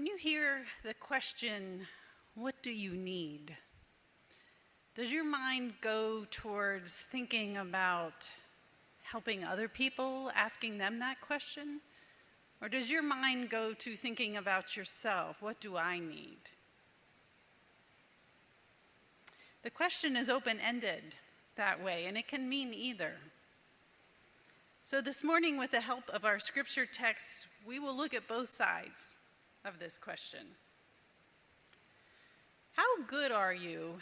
When you hear the question, what do you need? Does your mind go towards thinking about helping other people, asking them that question? Or does your mind go to thinking about yourself? What do I need? The question is open-ended that way, and it can mean either. So this morning, with the help of our scripture text, we will look at both sides of this question. How good are you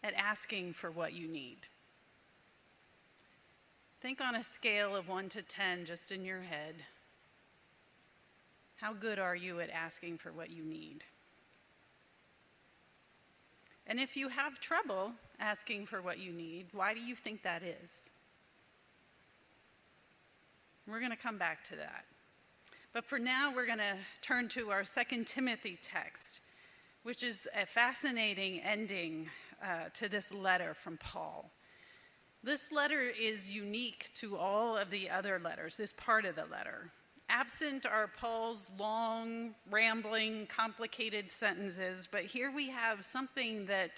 at asking for what you need? Think on a scale of 1 to 10, just in your head. How good are you at asking for what you need? And if you have trouble asking for what you need, why do you think that is? We're going to come back to that. But for now, we're going to turn to our 2 Timothy text, which is a fascinating ending to this letter from Paul. This letter is unique to all of the other letters, this part of the letter. Absent are Paul's long, rambling, complicated sentences, but here we have something that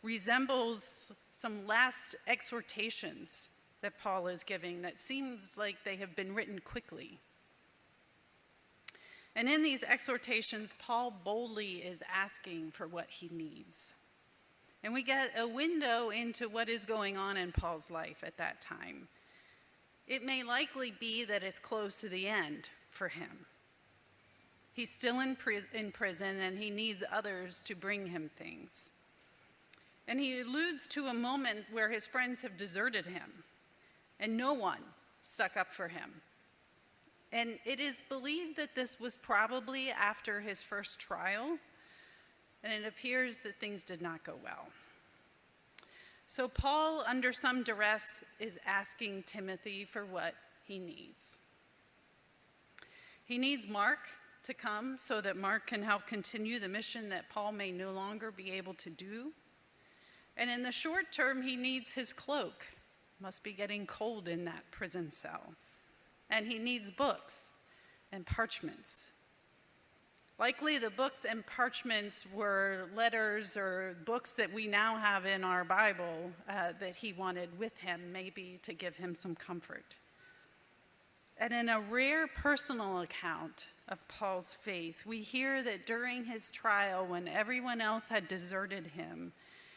resembles some last exhortations that Paul is giving that seems like they have been written quickly. And in these exhortations, Paul boldly is asking for what he needs. And we get a window into what is going on in Paul's life at that time. It may likely be that it's close to the end for him. He's still in prison, and he needs others to bring him things. And he alludes to a moment where his friends have deserted him, and no one stuck up for him. And it is believed that this was probably after his first trial, and it appears that things did not go well. So Paul, under some duress, is asking Timothy for what he needs. He needs Mark to come so that Mark can help continue the mission that Paul may no longer be able to do. And in the short term, he needs his cloak. Must be getting cold in that prison cell. And he needs books and parchments. Likely the books and parchments were letters or books that we now have in our Bible that he wanted with him, maybe to give him some comfort. And in a rare personal account of Paul's faith, we hear that during his trial, when everyone else had deserted him,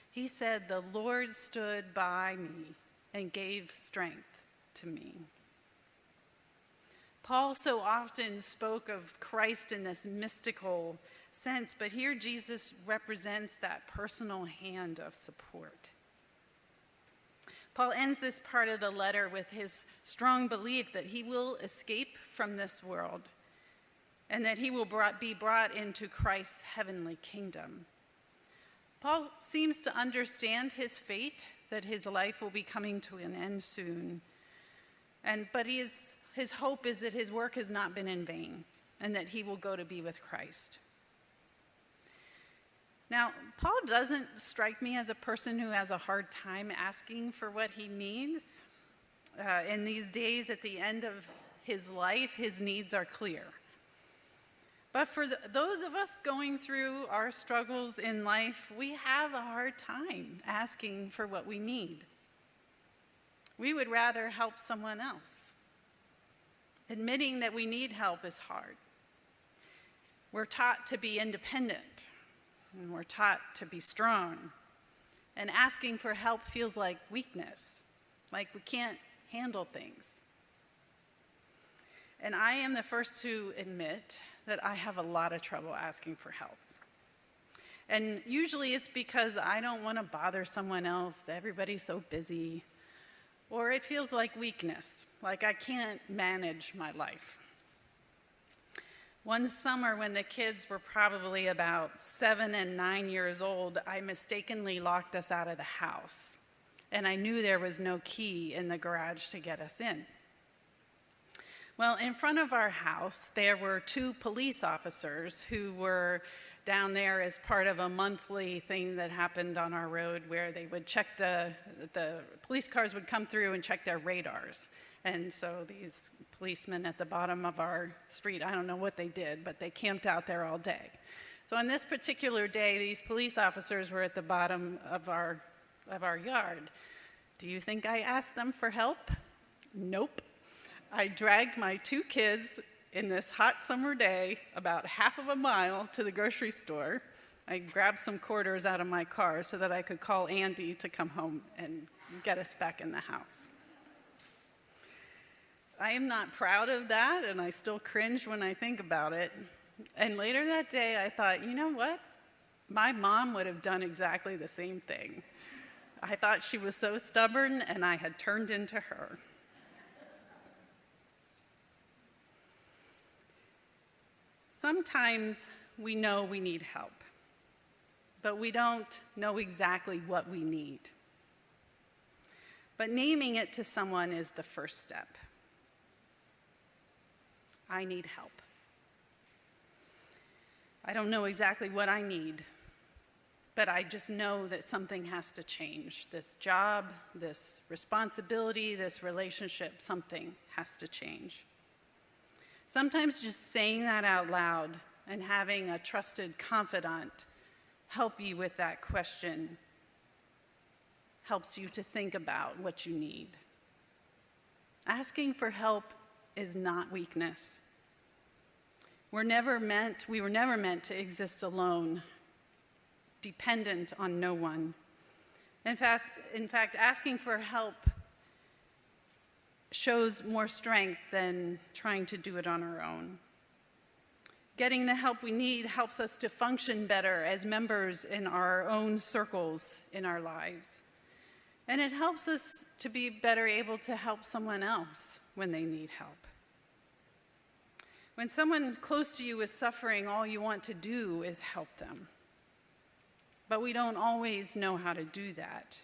he said, "The Lord stood by me and gave strength to me." Paul so often spoke of Christ in this mystical sense, but here Jesus represents that personal hand of support. Paul ends this part of the letter with his strong belief that he will escape from this world and that he will be brought into Christ's heavenly kingdom. Paul seems to understand his fate, that his life will be coming to an end soon. But his hope is that his work has not been in vain and that he will go to be with Christ. Now, Paul doesn't strike me as a person who has a hard time asking for what he needs. In these days, at the end of his life, his needs are clear. But for those of us going through our struggles in life, we have a hard time asking for what we need. We would rather help someone else. Admitting that we need help is hard. We're taught to be independent, and we're taught to be strong. And asking for help feels like weakness, like we can't handle things. And I am the first to admit that I have a lot of trouble asking for help. And usually it's because I don't want to bother someone else, that everybody's so busy. Or it feels like weakness, like I can't manage my life. One summer when the kids were probably about 7 and 9 years old, I mistakenly locked us out of the house. And I knew there was no key in the garage to get us in. Well, in front of our house, there were 2 police officers who were down there as part of a monthly thing that happened on our road where they would check the police cars would come through and check their radars. And so these policemen at the bottom of our street. I don't know what they did, but they camped out there all day. So on this particular day, these police officers were at the bottom of our yard. Do you think I asked them for help? Nope. I dragged my 2 kids in this hot summer day about half of a mile to the grocery store. I grabbed some quarters out of my car so that I could call Andy to come home and get us back in the house. I am not proud of that, and I still cringe when I think about it. And later that day, I thought, you know what? My mom would have done exactly the same thing. I thought she was so stubborn, and I had turned into her. Sometimes we know we need help, but we don't know exactly what we need. But naming it to someone is the first step. I need help. I don't know exactly what I need, but I just know that something has to change. This job, this responsibility, this relationship, something has to change. Sometimes just saying that out loud and having a trusted confidant help you with that question helps you to think about what you need. Asking for help is not weakness. We were never meant to exist alone, dependent on no one. In fact, asking for help shows more strength than trying to do it on our own. Getting the help we need helps us to function better as members in our own circles in our lives. And it helps us to be better able to help someone else when they need help. When someone close to you is suffering, all you want to do is help them. But we don't always know how to do that.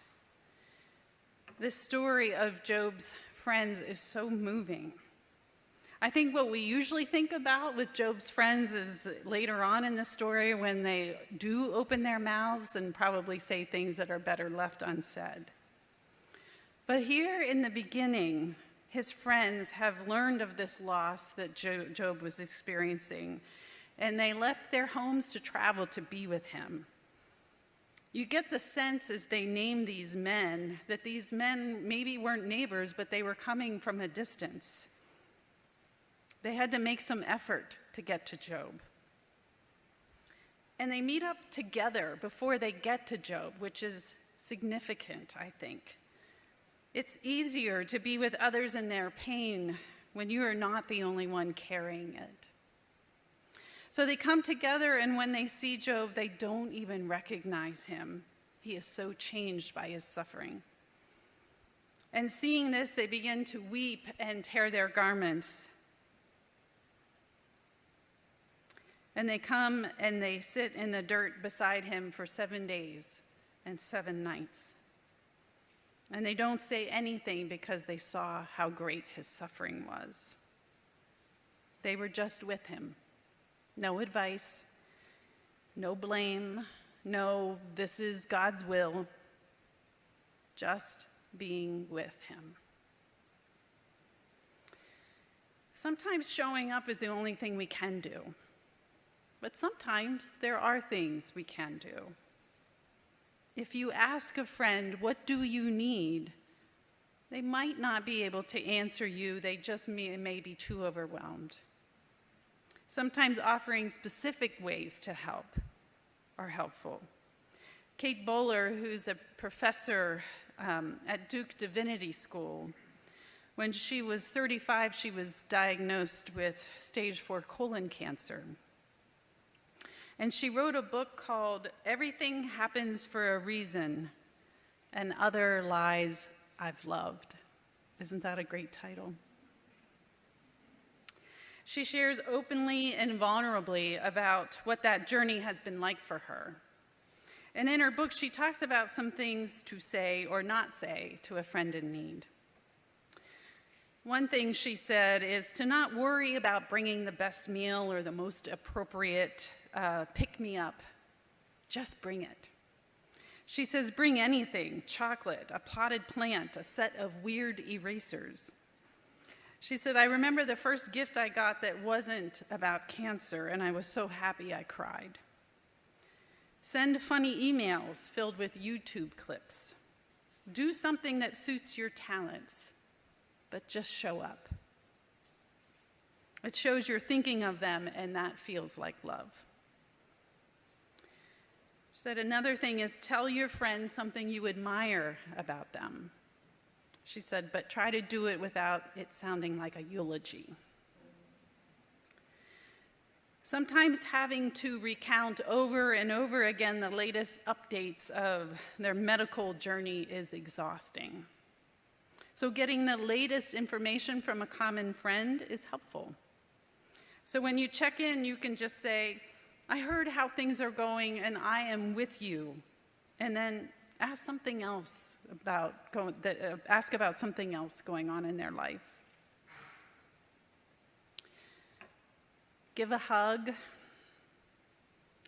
This story of Job's friends is so moving. I think what we usually think about with Job's friends is later on in the story when they do open their mouths and probably say things that are better left unsaid. But here in the beginning, his friends have learned of this loss that Job was experiencing, and they left their homes to travel to be with him. You get the sense as they name these men that these men maybe weren't neighbors, but they were coming from a distance. They had to make some effort to get to Job. And they meet up together before they get to Job, which is significant, I think. It's easier to be with others in their pain when you are not the only one carrying it. So they come together, and when they see Job, they don't even recognize him. He is so changed by his suffering. And seeing this, they begin to weep and tear their garments. And they come and they sit in the dirt beside him for 7 days and 7 nights. And they don't say anything because they saw how great his suffering was. They were just with him. No advice, no blame, no, this is God's will. Just being with him. Sometimes showing up is the only thing we can do. But sometimes there are things we can do. If you ask a friend, what do you need? They might not be able to answer you. They just may be too overwhelmed. Sometimes offering specific ways to help are helpful. Kate Bowler, who's a professor at Duke Divinity School, when she was 35, she was diagnosed with stage 4 colon cancer. And she wrote a book called Everything Happens for a Reason and Other Lies I've Loved. Isn't that a great title? She shares openly and vulnerably about what that journey has been like for her. And in her book, she talks about some things to say or not say to a friend in need. One thing she said is to not worry about bringing the best meal or the most appropriate pick-me-up. Just bring it. She says, bring anything, chocolate, a potted plant, a set of weird erasers. She said, I remember the first gift I got that wasn't about cancer, and I was so happy I cried. Send funny emails filled with YouTube clips. Do something that suits your talents, but just show up. It shows you're thinking of them, and that feels like love. She said another thing is tell your friends something you admire about them. She said, but try to do it without it sounding like a eulogy. Sometimes having to recount over and over again the latest updates of their medical journey is exhausting. So getting the latest information from a common friend is helpful. So when you check in, you can just say, I heard how things are going and I am with you. And then ask about something else going on in their life. Give a hug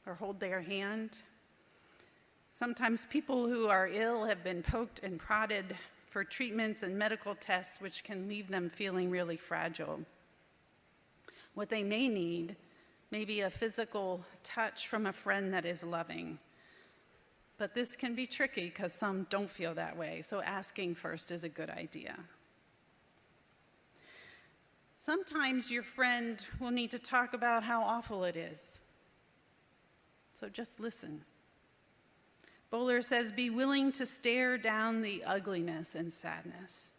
or hold their hand. Sometimes people who are ill have been poked and prodded for treatments and medical tests, which can leave them feeling really fragile. What they may need may be a physical touch from a friend that is loving. But this can be tricky because some don't feel that way, so asking first is a good idea. Sometimes your friend will need to talk about how awful it is. So just listen. Bowler says, be willing to stare down the ugliness and sadness.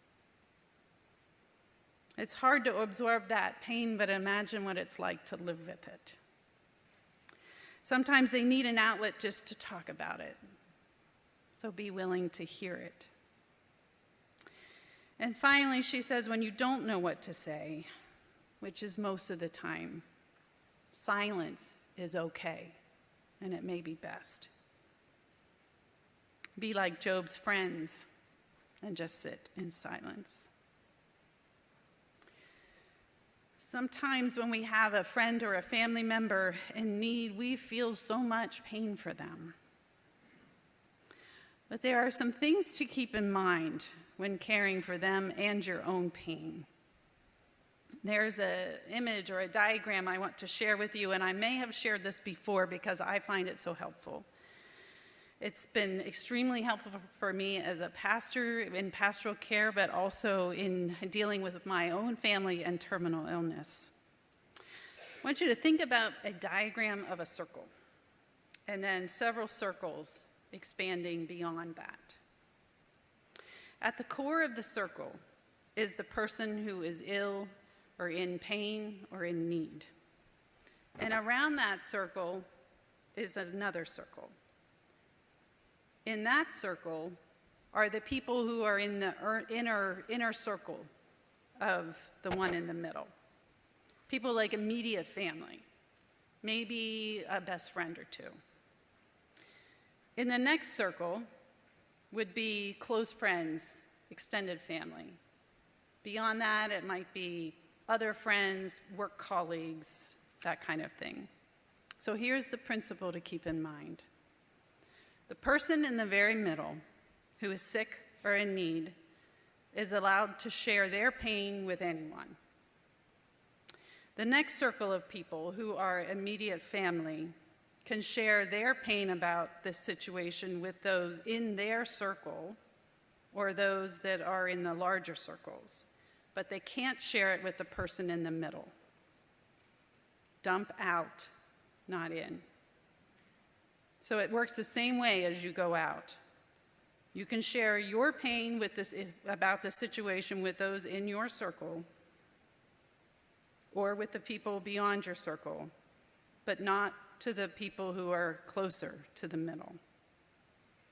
It's hard to absorb that pain, but imagine what it's like to live with it. Sometimes they need an outlet just to talk about it. So be willing to hear it. And finally, she says, when you don't know what to say, which is most of the time, silence is okay, and it may be best. Be like Job's friends and just sit in silence. Sometimes when we have a friend or a family member in need, we feel so much pain for them. But there are some things to keep in mind when caring for them and your own pain. There's an image or a diagram I want to share with you, and I may have shared this before because I find it so helpful. It's been extremely helpful for me as a pastor in pastoral care, but also in dealing with my own family and terminal illness. I want you to think about a diagram of a circle, and then several circles expanding beyond that. At the core of the circle is the person who is ill or in pain or in need. And around that circle is another circle. In that circle are the people who are in the inner circle of the one in the middle. People like immediate family, maybe a best friend or two. In the next circle would be close friends, extended family. Beyond that, it might be other friends, work colleagues, that kind of thing. So here's the principle to keep in mind. The person in the very middle who is sick or in need is allowed to share their pain with anyone. The next circle of people who are immediate family can share their pain about this situation with those in their circle or those that are in the larger circles, but they can't share it with the person in the middle. Dump out, not in. So it works the same way as you go out. You can share your pain about the situation with those in your circle or with the people beyond your circle, but not to the people who are closer to the middle.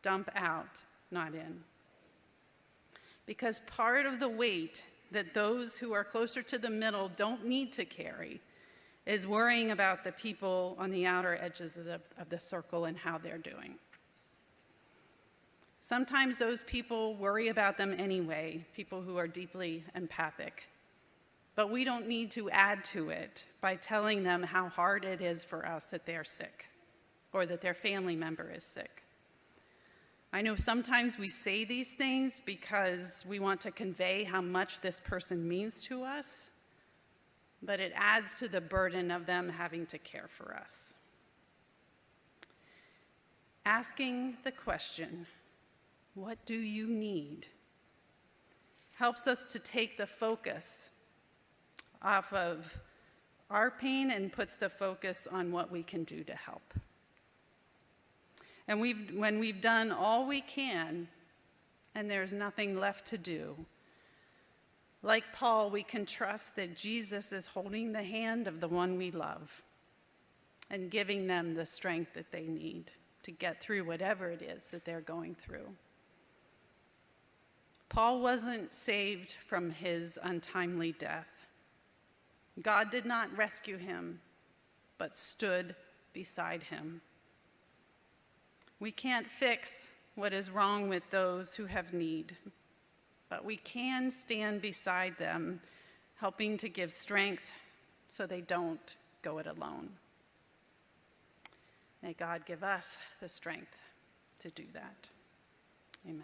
Dump out, not in. Because part of the weight that those who are closer to the middle don't need to carry is worrying about the people on the outer edges of the circle and how they're doing. Sometimes those people worry about them anyway, people who are deeply empathic. But we don't need to add to it by telling them how hard it is for us that they're sick or that their family member is sick. I know sometimes we say these things because we want to convey how much this person means to us, but it adds to the burden of them having to care for us. Asking the question, what do you need, helps us to take the focus off of our pain and puts the focus on what we can do to help. And when we've done all we can and there's nothing left to do, like Paul, we can trust that Jesus is holding the hand of the one we love and giving them the strength that they need to get through whatever it is that they're going through. Paul wasn't saved from his untimely death. God did not rescue him, but stood beside him. We can't fix what is wrong with those who have need, but we can stand beside them, helping to give strength so they don't go it alone. May God give us the strength to do that. Amen.